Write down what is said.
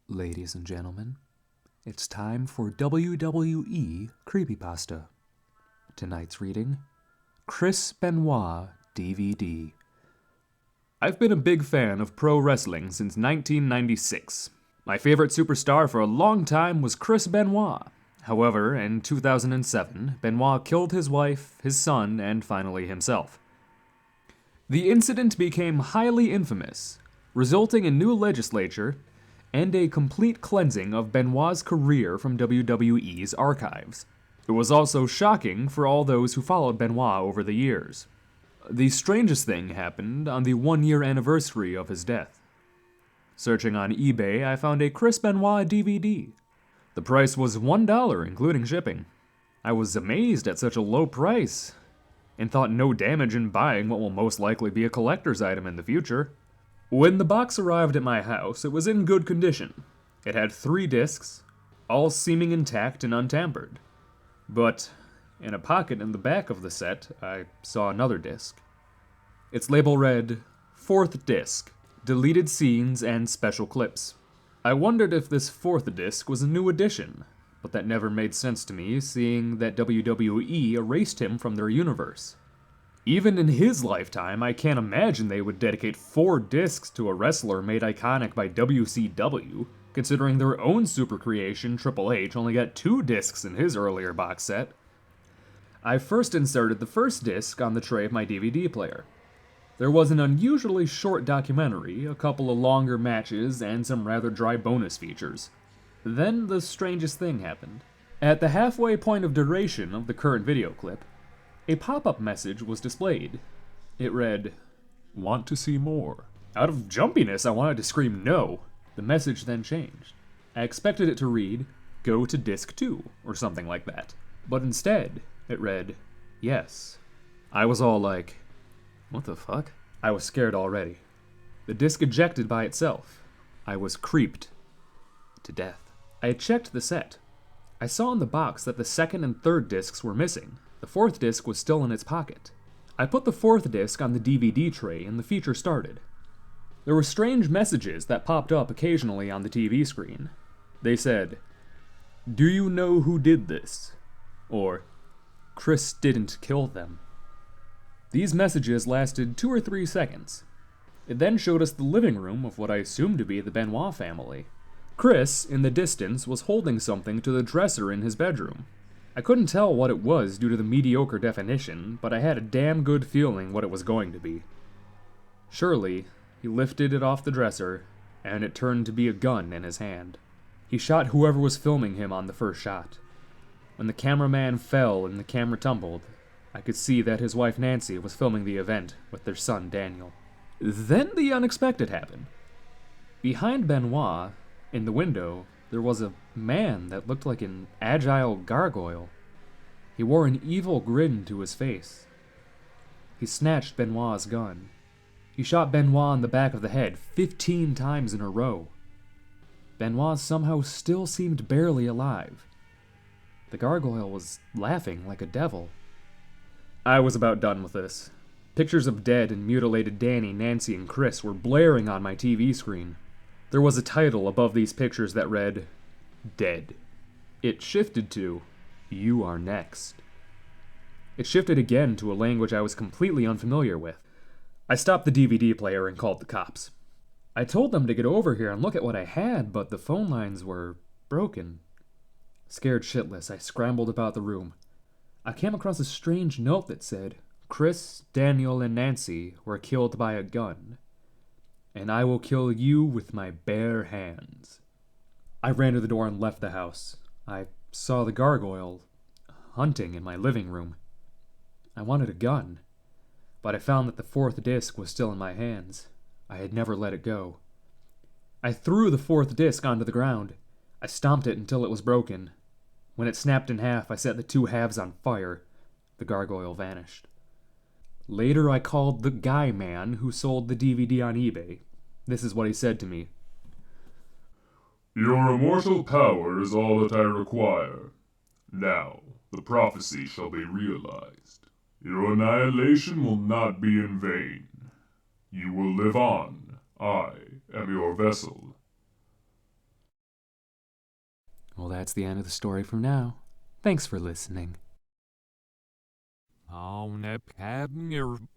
Ladies and gentlemen, it's time for WWE Creepypasta. Tonight's reading, Chris Benoit DVD. I've been a big fan of pro wrestling since 1996. My favorite superstar for a long time was Chris Benoit. However, in 2007, Benoit killed his wife, his son, and finally himself. The incident became highly infamous, resulting in new legislature and a complete cleansing of Benoit's career from WWE's archives. It was also shocking for all those who followed Benoit over the years. The strangest thing happened on the 1-year anniversary of his death. Searching on eBay, I found a Chris Benoit DVD. The price was $1, including shipping. I was amazed at such a low price, and thought no damage in buying what will most likely be a collector's item in the future. When the box arrived at my house, it was in good condition. It had 3 discs, all seeming intact and untampered. But in a pocket in the back of the set, I saw another disc. Its label read, 4th disc, deleted scenes and special clips. I wondered if this 4th disc was a new edition, but that never made sense to me, seeing that WWE erased him from their universe. Even in his lifetime, I can't imagine they would dedicate 4 discs to a wrestler made iconic by WCW, considering their own super creation, Triple H, only got 2 discs in his earlier box set. I first inserted the first disc on the tray of my DVD player. There was an unusually short documentary, a couple of longer matches, and some rather dry bonus features. Then the strangest thing happened. At the halfway point of duration of the current video clip, a pop-up message was displayed. It read, "Want to see more?" Out of jumpiness, I wanted to scream no. The message then changed. I expected it to read, "Go to disc 2," or something like that. But instead, it read, "Yes." I was all like, what the fuck? I was scared already. The disc ejected by itself. I was creeped to death. I had checked the set. I saw in the box that the 2nd and 3rd discs were missing. The 4th disc was still in its pocket. I put the 4th disc on the DVD tray and the feature started. There were strange messages that popped up occasionally on the TV screen. They said, "Do you know who did this?" Or, "Chris didn't kill them." These messages lasted 2 or 3 seconds. It then showed us the living room of what I assumed to be the Benoit family. Chris, in the distance, was holding something to the dresser in his bedroom. I couldn't tell what it was due to the mediocre definition, but I had a damn good feeling what it was going to be. Surely, he lifted it off the dresser, and it turned to be a gun in his hand. He shot whoever was filming him on the first shot. When the cameraman fell and the camera tumbled, I could see that his wife Nancy was filming the event with their son Daniel. Then the unexpected happened. Behind Benoit, in the window, there was a man that looked like an agile gargoyle. He wore an evil grin to his face. He snatched Benoit's gun. He shot Benoit in the back of the head 15 times in a row. Benoit somehow still seemed barely alive. The gargoyle was laughing like a devil. I was about done with this. Pictures of dead and mutilated Danny, Nancy, and Chris were blaring on my TV screen. There was a title above these pictures that read, "Dead." It shifted to, "You are next." It shifted again to a language I was completely unfamiliar with. I stopped the DVD player and called the cops. I told them to get over here and look at what I had, but the phone lines were broken. Scared shitless, I scrambled about the room. I came across a strange note that said, "Chris, Daniel, and Nancy were killed by a gun, and I will kill you with my bare hands." I ran to the door and left the house. I saw the gargoyle hunting in my living room. I wanted a gun, but I found that the 4th disc was still in my hands. I had never let it go. I threw the 4th disc onto the ground. I stomped it until it was broken. When it snapped in half, I set the 2 halves on fire. The gargoyle vanished. Later, I called the guy man who sold the DVD on eBay. This is what he said to me. "Your immortal power is all that I require. Now, the prophecy shall be realized. Your annihilation will not be in vain. You will live on. I am your vessel. Well, that's the end of the story from now. Thanks for listening. Oh,